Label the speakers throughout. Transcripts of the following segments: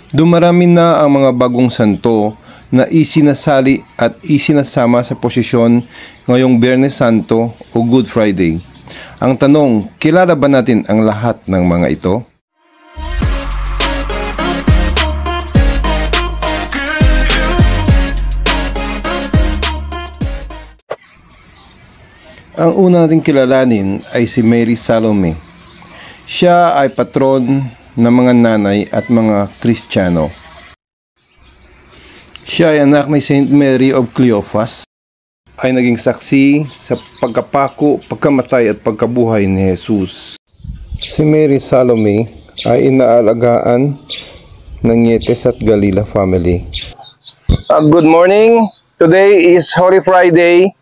Speaker 1: Dumarami na ang mga bagong santo na isinasali at isinasama sa posisyon ngayong Biyernes Santo o Good Friday. Ang tanong, kilala ba natin ang lahat ng mga ito? Ang una nating kilalanin ay si Mary Salome. Siya ay patron ng mga nanay at mga Kristiyano. Siya ay anak ni Saint Mary of Cleophas, ay naging saksi sa pagkapako, pagkamatay at pagkabuhay ni Jesus. Si Mary Salome ay inaalagaan ng Yetes at Galila family. Good morning. Today is Holy Friday.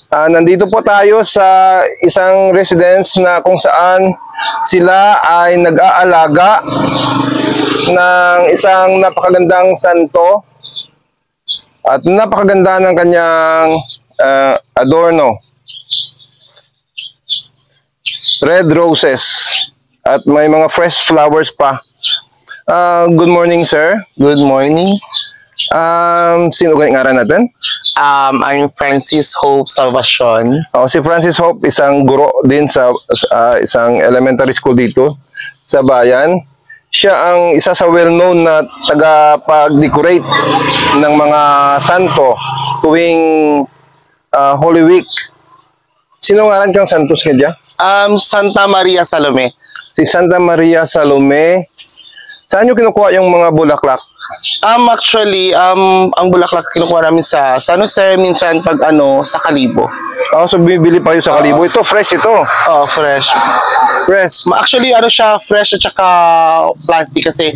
Speaker 1: Nandito po tayo sa isang residence na kung saan sila ay nag-aalaga ng isang napakagandang santo at napakaganda ng kanyang adorno. Red roses at may mga fresh flowers pa. Good morning, sir. Good morning. Sino kayong ngaran natin?
Speaker 2: I'm Francis Hope Salvacion.
Speaker 1: Si Francis Hope, isang guro din sa isang elementary school dito sa bayan. Siya ang isa sa well-known na tagapag-decorate ng mga santo tuwing Holy Week. Sino ngaran kang santos kaya?
Speaker 2: Santa Maria Salome.
Speaker 1: Si Santa Maria Salome. Saan nyo kinukuha yung mga bulaklak?
Speaker 2: Actually, ang bulaklak kinukuha namin sa San Jose, minsan pag sa Kalibo.
Speaker 1: So bibili pa kayo sa Kalibo. Ito, fresh ito.
Speaker 2: Fresh.
Speaker 1: Fresh.
Speaker 2: Actually, siya, fresh at saka plastic kasi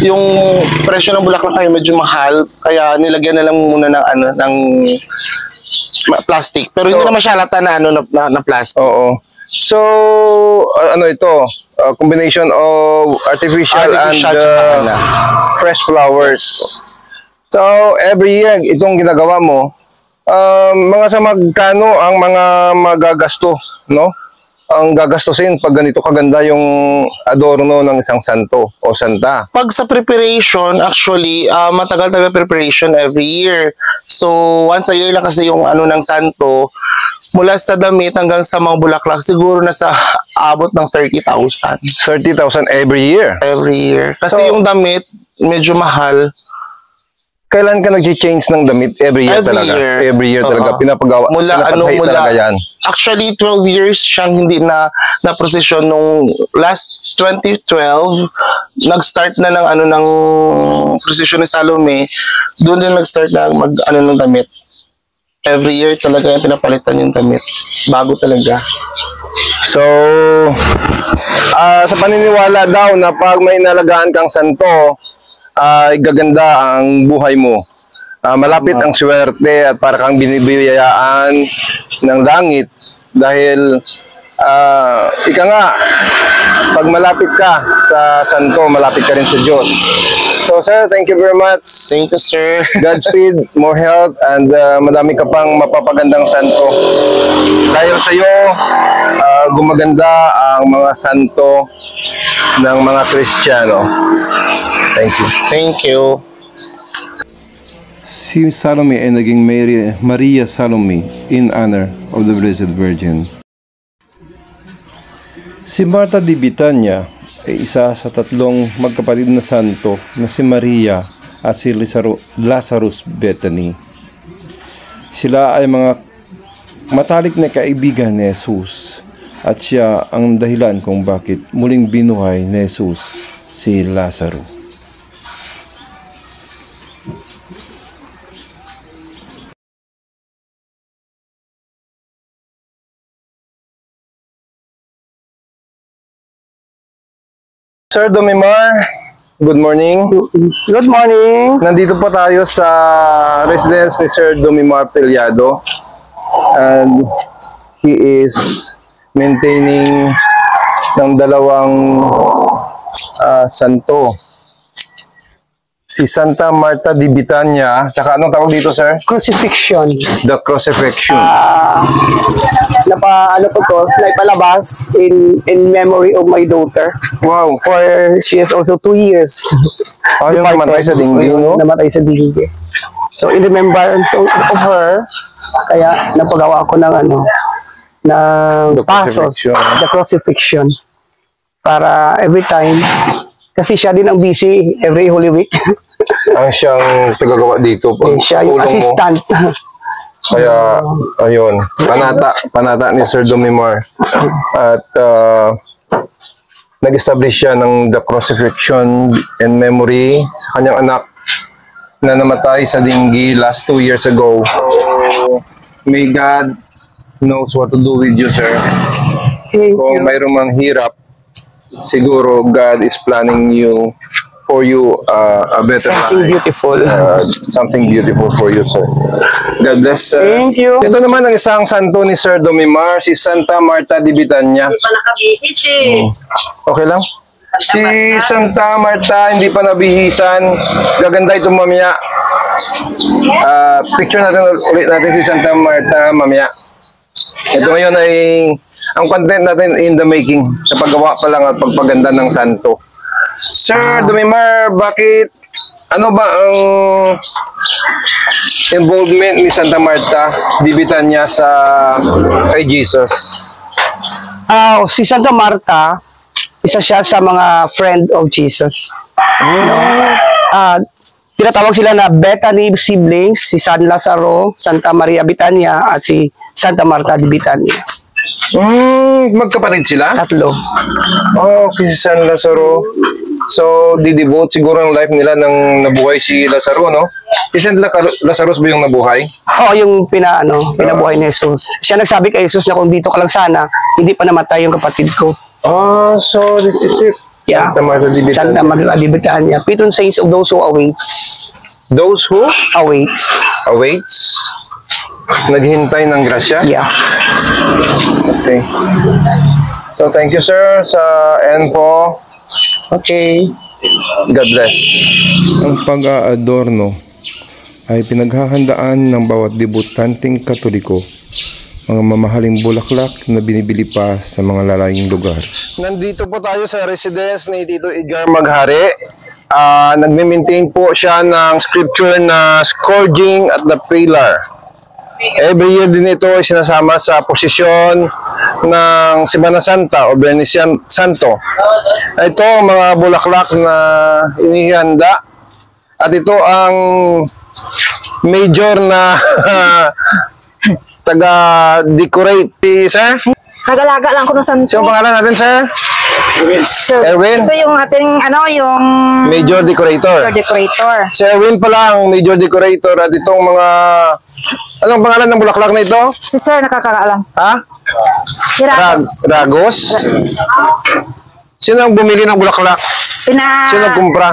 Speaker 2: yung presyo ng bulaklak ay medyo mahal, kaya nilagyan na lang muna ng plastic. Pero hindi naman siya halata na na plastic.
Speaker 1: Oo. So, ito? Combination of artificial and fresh flowers. So, every year, itong ginagawa mo, mga sa magkano ang mga magagasto, no? Ang gagastusin pag ganito kaganda yung adorno ng isang santo o santa?
Speaker 2: Pag sa preparation, actually, matagal-tagal preparation every year. So, once a year lang kasi yung ng santo, mula sa damit hanggang sa mga bulaklak, siguro nasa abot ng 30,000.
Speaker 1: 30,000 every year?
Speaker 2: Every year. Kasi yung damit, medyo mahal.
Speaker 1: Kailan ka nag-change ng damit? Every year talaga? Every year talaga. Pinapagawa?
Speaker 2: Mula
Speaker 1: yan?
Speaker 2: Actually, 12 years siyang hindi na prosesyon. Nung last 2012, nag-start na ng prosesyon ni Salome. Doon din nag-start na ng damit. Every year talaga yung pinapalitan yung damit. Bago talaga.
Speaker 1: So, sa paniniwala daw na pag may inalagaan kang santo, ay gaganda ang buhay mo. Malapit ang swerte at para kang binibiyayaan ng langit dahil ika nga, pag malapit ka sa santo, malapit ka rin sa Diyos. So sir, thank you very much.
Speaker 2: Thank you, sir.
Speaker 1: Godspeed, more health, and madami ka pang mapapagandang santo. Dahil sa iyo, gumaganda ang mga santo ng mga Kristiyano. Thank you.
Speaker 2: Thank you.
Speaker 1: Si Salome ay naging Maria Salome in honor of the Blessed Virgin. Si Marta di Bitanya ay isa sa tatlong magkapatid na santo na si Maria at si Lazarus Bethany. Sila ay mga matalik na kaibigan ni Jesus at siya ang dahilan kung bakit muling binuhay ni Jesus si Lazarus. Sir Domimar, good morning.
Speaker 3: Good morning.
Speaker 1: Nandito po tayo sa residence ni Sir Domimar Pelyado. And he is maintaining ng dalawang santo. si Santa Marta di Bitania. Tsaka anong tawag dito, sir?
Speaker 3: Crucifixion.
Speaker 1: The Crucifixion.
Speaker 3: Ano po to, like palabas in memory of my daughter.
Speaker 1: Wow.
Speaker 3: For she is also 2 years.
Speaker 1: Yung namatay sa dingding, no?
Speaker 3: Namatay sa dingding. So in remembrance of her, kaya napagawa ako ng ng
Speaker 1: The
Speaker 3: pasos,
Speaker 1: crucifixion.
Speaker 3: the crucifixion. Para every time, kasi siya din ang busy every Holy Week.
Speaker 1: Ang siyang tagagawa dito.
Speaker 3: Siya yung
Speaker 1: Tulong mo.
Speaker 3: assistant.
Speaker 1: Kaya, ayun, panata ni Sir Domimar. At nag-establish siya ng The Crucifixion in memory sa kanyang anak na namatay sa dinggi last 2 years ago. May God knows what to do with you, sir. Kung mayroong mang hirap, siguro God is planning for you a better
Speaker 3: Something
Speaker 1: life.
Speaker 3: beautiful.
Speaker 1: Something beautiful for you, sir. God bless, sir.
Speaker 3: Thank you.
Speaker 1: Ito naman ang isang santo ni Sir Domimar, si Santa Marta di Bitania.
Speaker 4: Hindi pa nakabihis eh.
Speaker 1: Okay lang? Si Santa Marta, hindi pa nabihisan. Gaganda ito mamaya. Picture natin ulit natin si Santa Marta mamaya. Ito ngayon ay ang content natin in the making. Sa paggawa pa lang at pagpaganda ng santo. Sir Domimar, bakit ano ba ang involvement ni Santa Marta di Bitania sa kay Jesus?
Speaker 3: Si Santa Marta, isa siya sa mga friend of Jesus. Tinatawag sila na Bethany siblings, si San Lazaro, Santa Maria Bitania, at si Santa Marta di Bitania.
Speaker 1: Magkapatid sila?
Speaker 3: Tatlo.
Speaker 1: Okay, si San Lazaro. So, didevote siguro ang life nila nang nabuhay si Lazaro, no? Si San Lazaro ba yung nabuhay?
Speaker 3: Oo, yung pinabuhay ni Jesus. Siya nagsabi kay Jesus na kung dito ka lang sana, hindi pa namatay yung kapatid ko.
Speaker 1: So this is it.
Speaker 3: Yeah.
Speaker 1: Santa Marta di Bitania.
Speaker 3: Santa Maria di Bitania. Patron saints of those who awaits.
Speaker 1: Those who
Speaker 3: Awaits.
Speaker 1: awaits, naghintay ng grasya?
Speaker 3: Yeah.
Speaker 1: Okay. So, thank you, sir, sa info.
Speaker 3: Okay.
Speaker 1: God bless. Ang pag-aadorno ay pinaghahandaan ng bawat debutanteng Katoliko, mga mamahaling bulaklak na binibili pa sa mga lalayong lugar. Nandito po tayo sa residence ni Tito Edgar Maghari. Nagme-maintain po siya ng scripture na scourging at the pillar. Every year din ito ay sinasama sa posisyon ng Semana Santa o Biyernes Santo. Ito ang mga bulaklak na inihanda at ito ang major na taga-decorate. Sir?
Speaker 4: Nagalaga lang ko ng santo.
Speaker 1: Sino ang pangalan natin, sir?
Speaker 4: Sir,
Speaker 1: Erwin?
Speaker 4: ito yung ating, yung
Speaker 1: Major decorator.
Speaker 4: decorator.
Speaker 1: Si Erwin pala ang major decorator at itong mga... Anong pangalan ng bulaklak na ito?
Speaker 4: Si Sir nakakaalam.
Speaker 1: Ha?
Speaker 4: Si Ramos.
Speaker 1: Ragos? Sino ang bumili ng bulaklak? Sino ang kumpra?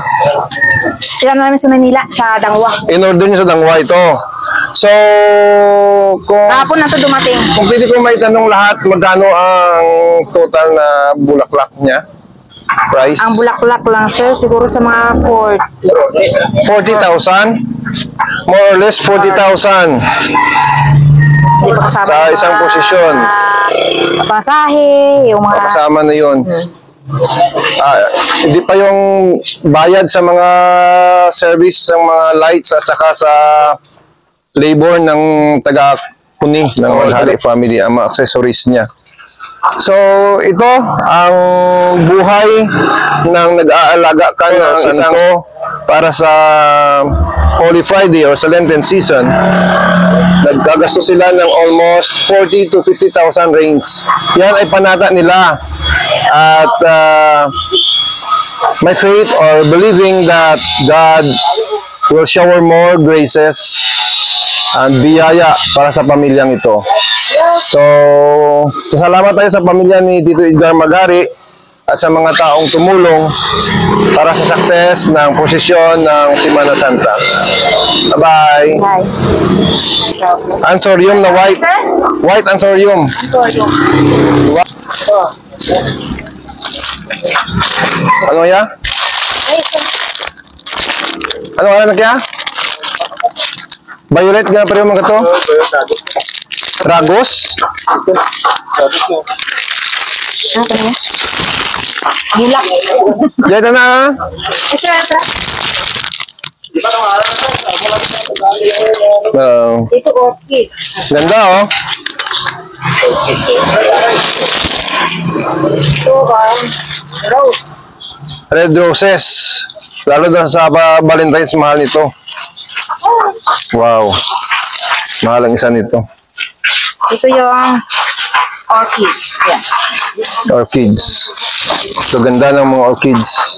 Speaker 4: Namin sa Manila, sa Dangwa.
Speaker 1: In-order niyo sa Dangwa ito. So, kung
Speaker 4: Kahapon na ito dumating.
Speaker 1: pwede ko may tanong lahat, magkano ang total na bulaklak niya? Price?
Speaker 4: Ang bulaklak lang, Sir, siguro sa mga
Speaker 1: 40,000? More or less 40,000
Speaker 4: Hindi pa kasama
Speaker 1: sa
Speaker 4: yung
Speaker 1: isang
Speaker 4: mga
Speaker 1: posisyon.
Speaker 4: Pasahe, yung mga...
Speaker 1: Kasama na yun. Hindi pa yung bayad sa mga service ng mga lights at saka sa labor ng taga-puni ng Maghari family, ang mga accessories niya. So, ito ang buhay ng nag-aalaga ka ng isang para sa Holy Friday or sa Lenten season. Nagkagasto sila ng almost 40 to 50,000 range. Yan ay panata nila. At my faith or believing that God will shower more graces and biyaya para sa pamilyang ito. So, salamat tayo sa pamilya ni Tito Edgar Maghari at sa mga taong tumulong para sa success ng posisyon ng Semana Santa. Bye-bye.
Speaker 4: Hi.
Speaker 1: Ansorium na white. White ansorium. Ano ya? Ano nga na kaya? Violet nga pa rin mga to? Ragos?
Speaker 4: Ano ka niya? Gilak.
Speaker 1: Diyan na.
Speaker 4: Ito.
Speaker 1: Wow.
Speaker 4: Ito orchid.
Speaker 1: Ganda oh.
Speaker 4: Ito rose.
Speaker 1: Red roses. Lalo na sa Valentine's, mahal nito. Wow. Mahal ang isa nito.
Speaker 4: Ito yung orchids. Yan.
Speaker 1: Orchids. So, ganda ng mga orchids.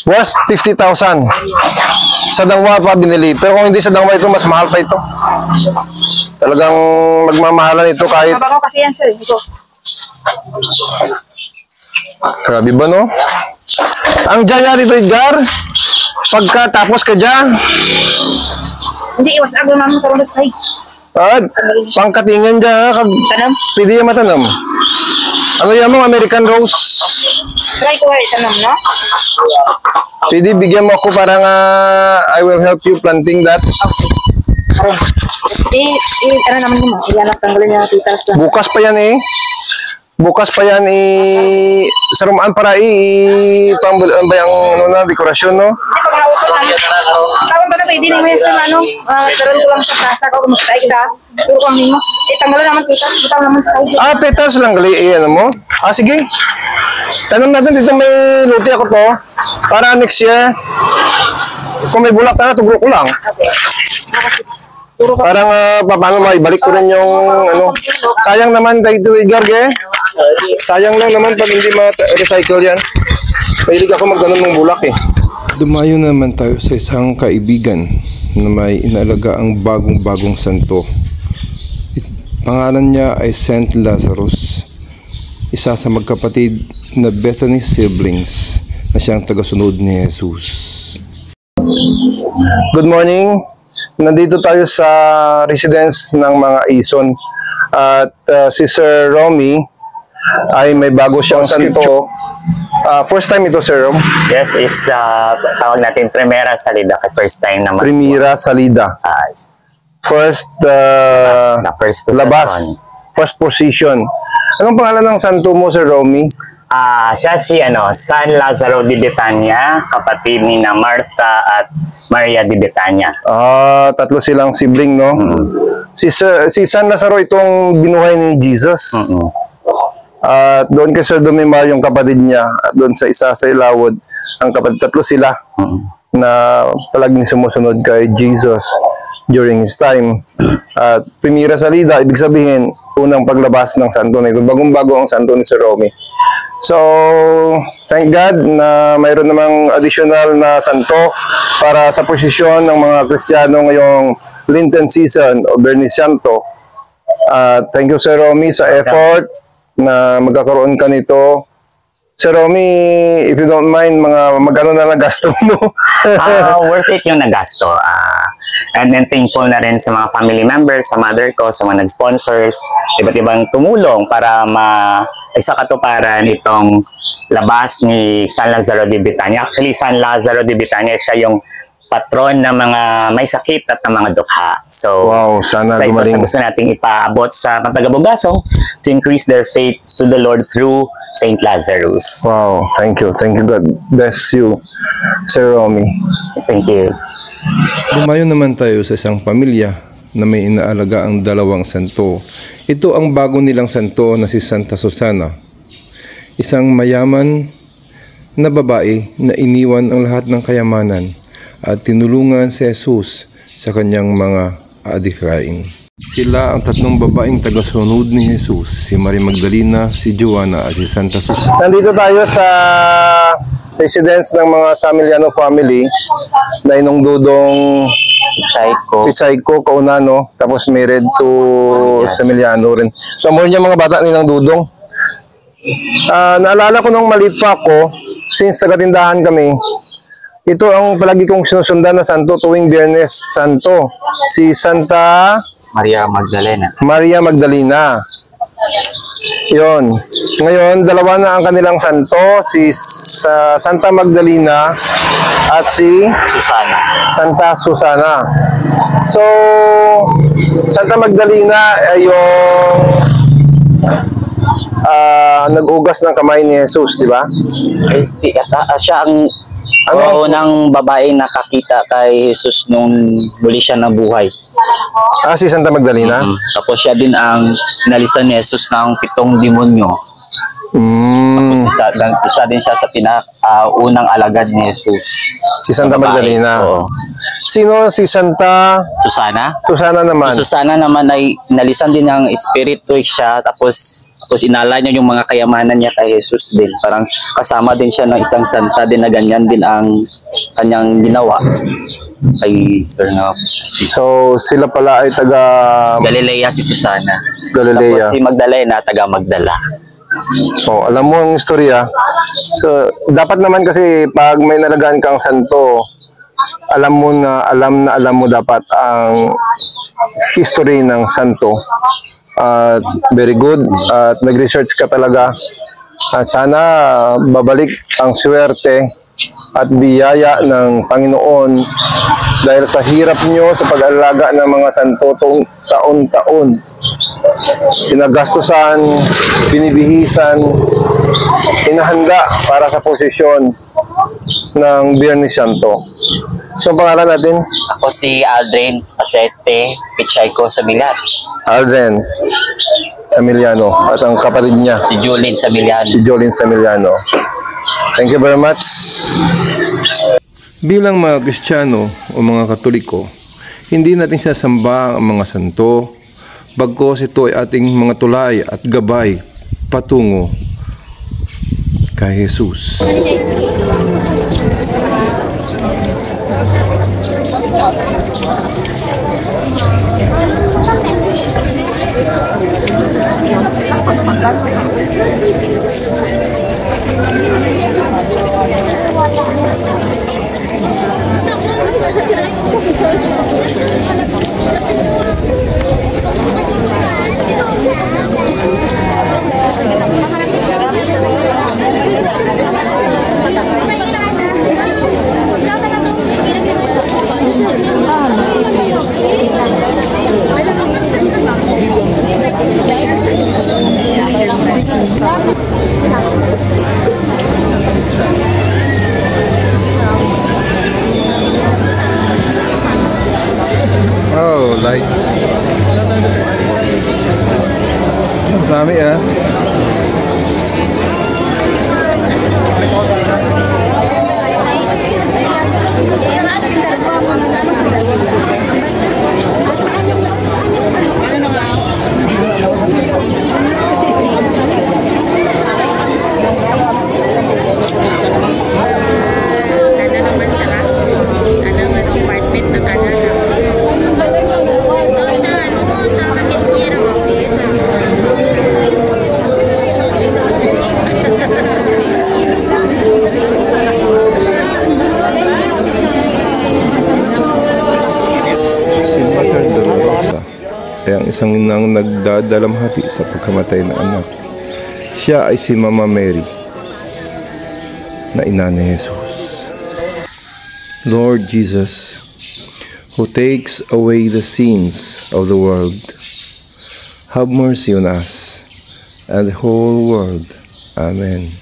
Speaker 1: Worth 50,000. Sa Dangwa pa binili. Pero kung hindi sa Dangwa ito, mas mahal pa ito. Talagang magmamahalan ito kahit...
Speaker 4: Mabango kasi yan, sir. Ito.
Speaker 1: Grabe ba, no? Ang dyan dito, Edgar, pagka tapos ka dyan,
Speaker 4: Hindi, iwas agro namin karong sa side.
Speaker 1: pangkatingan dyan,
Speaker 4: Tanam.
Speaker 1: pwede yan matanam. Ano yan mo, American Rose?
Speaker 4: Try ko tanam, no?
Speaker 1: Pwede, bigyan mo ako para nga I will help you planting that.
Speaker 4: Ano naman yun, iyan ang tanggalin niya titas lang.
Speaker 1: Bukas pa yan eh. Bukas pa yan sa rumaan para pambulan ba yung ano na, dekorasyon, no?
Speaker 4: Hindi pa malauto namin. Tawag ka na pwede naman yung sa ano, taron ko lang sa plaza ko, kumustay kita. Puro ko ang himo. Tanggalin naman titas, bitaw naman sa side.
Speaker 1: Petals lang gali, ano mo? Sige. Tanong natin dito, may luti ako to. Para next year, kung may bulak na, tugro ko lang.
Speaker 4: Okay. Puro ka.
Speaker 1: Parang paano maibalik ko rin yung ano. Sayang naman tayo ito, Edgar, eh. Sayang lang naman pag hindi ma-recycle yan. Mahilig ako magganon ng bulak eh. Dumayo naman tayo sa isang kaibigan na may inaalaga ang bagong-bagong santo. Pangalan niya ay Saint Lazarus, isa sa magkapatid na Bethany siblings na siyang tagasunod ni Jesus. Good morning. Nandito tayo sa residence ng mga Ison at si Sir Romy ay may bago siyang santo. First time ito, Sir Rom?
Speaker 5: Yes, it's tawag natin Primera Salida, first time naman.
Speaker 1: Primera Salida. First
Speaker 5: The first position.
Speaker 1: labas. First position. Anong pangalan ng santo mo, Sir Romy?
Speaker 5: Siya si San Lazaro de Betania, kapatid ni na Martha at Maria de Betania.
Speaker 1: Tatlo silang sibling, no? Si San Lazaro itong binuhay ni Jesus. At doon kay Sir Domimar yung kapatid niya. At doon sa isa sa Ilawod, ang kapatid, tatlo sila na palaging sumusunod kay Jesus during his time. At Primera Salida, ibig sabihin, unang paglabas ng santo na ito. Bagong-bago ang santo ni Sir Romy. So, thank God na mayroon namang additional na santo para sa posisyon ng mga Kristiyano ngayong Lenten season o Bernis Santo. Thank you, Sir Romy, sa effort na magkakaroon ka nito. Sir Romy, if you don't mind, magkano na nagasto mo?
Speaker 5: Worth it yung nagasto. And then thankful na rin sa mga family members, sa mother ko, sa mga nag-sponsors, iba't ibang tumulong para isa katuparan itong labas ni San Lazaro de Betania. Actually, San Lazaro de Betania, siya yung patron ng mga may sakit at ng mga dukha. So,
Speaker 1: wow, sana gumaling.
Speaker 5: Gusto nating ipaabot sa pagtagabugasong to increase their faith to the Lord through Saint Lazarus.
Speaker 1: Wow, thank you. Thank you, God bless you, Sir Romy.
Speaker 5: Thank you.
Speaker 1: Dumayo naman tayo sa isang pamilya na may inaalaga ang dalawang santo. Ito ang bago nilang santo na si Santa Susana. Isang mayaman na babae na iniwan ang lahat ng kayamanan at tinulungan si Jesus sa kanyang mga adhikain. Sila ang tatlong babaeng tagasunod ni Jesus, si Maria Magdalena, si Joanna at si Santa Susana. Nandito tayo sa residence ng mga Samiliano family na Inong Dudong Pichayko, Kaunano, tapos married to Samiliano rin. So, more niya mga bata ni Inong Dudong. Naalala ko nung maliit pa ako, since taga-tindahan kami, ito ang palagi kong sinusundan na santo tuwing Biyernes Santo. Si Santa
Speaker 5: Maria Magdalena.
Speaker 1: Maria Magdalena. Yon. Ngayon, dalawa na ang kanilang santo, si Santa Magdalena at si
Speaker 5: Susana.
Speaker 1: Santa Susana. So, Santa Magdalena ay yung nag-ugas ng kamay ni Jesus, di ba?
Speaker 5: Siya ang unang babae nakakita kay Jesus nung muli siya nabuhay.
Speaker 1: Si Santa Magdalena?
Speaker 5: Tapos siya din ang inalisan ni Jesus ng 7 demonyo. Tapos isa din siya sa unang alagad ni Jesus.
Speaker 1: Si Santa Magdalena.
Speaker 5: Oo.
Speaker 1: Sino si Santa
Speaker 5: Susana?
Speaker 1: Susana naman?
Speaker 5: Si Susana naman ay inalisan din ng spirito siya, tapos inala niya yung mga kayamanan niya kay Jesus din. Parang kasama din siya ng isang santa din na ganyan din ang kanyang ginawa kay Sir nga.
Speaker 1: So, sila pala ay taga
Speaker 5: Galilea si Susana.
Speaker 1: Galilea.
Speaker 5: Tapos si Magdalena, taga Magdala.
Speaker 1: Alam mo ang istorya. So, dapat naman kasi pag may nalagaan kang santo, alam mo dapat ang history ng santo. Very good. At nag-research ka talaga. At sana babalik ang swerte at biyaya ng Panginoon dahil sa hirap nyo sa pag-alaga ng mga santo taon-taon. Pinagastusan, binibihisan, inahanda para sa posisyon ng Biyernes Santo. So, ang pangalan natin?
Speaker 5: Ako si Aldrin Acete Pichayco Samilyan.
Speaker 1: Aldrin Samiliano. At ang kapatid niya?
Speaker 5: Si Jolene Samilyan.
Speaker 1: Si Jolene Samiliano. Thank you very much. Bilang mga Kristiyano o mga Katoliko, hindi natin sasamba ang mga santo, bagkos ito ay ating mga tulay at gabay patungo kay Jesus. Oh, lights. Dami ah. Ay ang isang inang nagdadalamhati sa pagkamatay ng anak. Siya ay si Mama Mary, na ina ni Jesus. Lord Jesus, who takes away the sins of the world, have mercy on us and the whole world. Amen.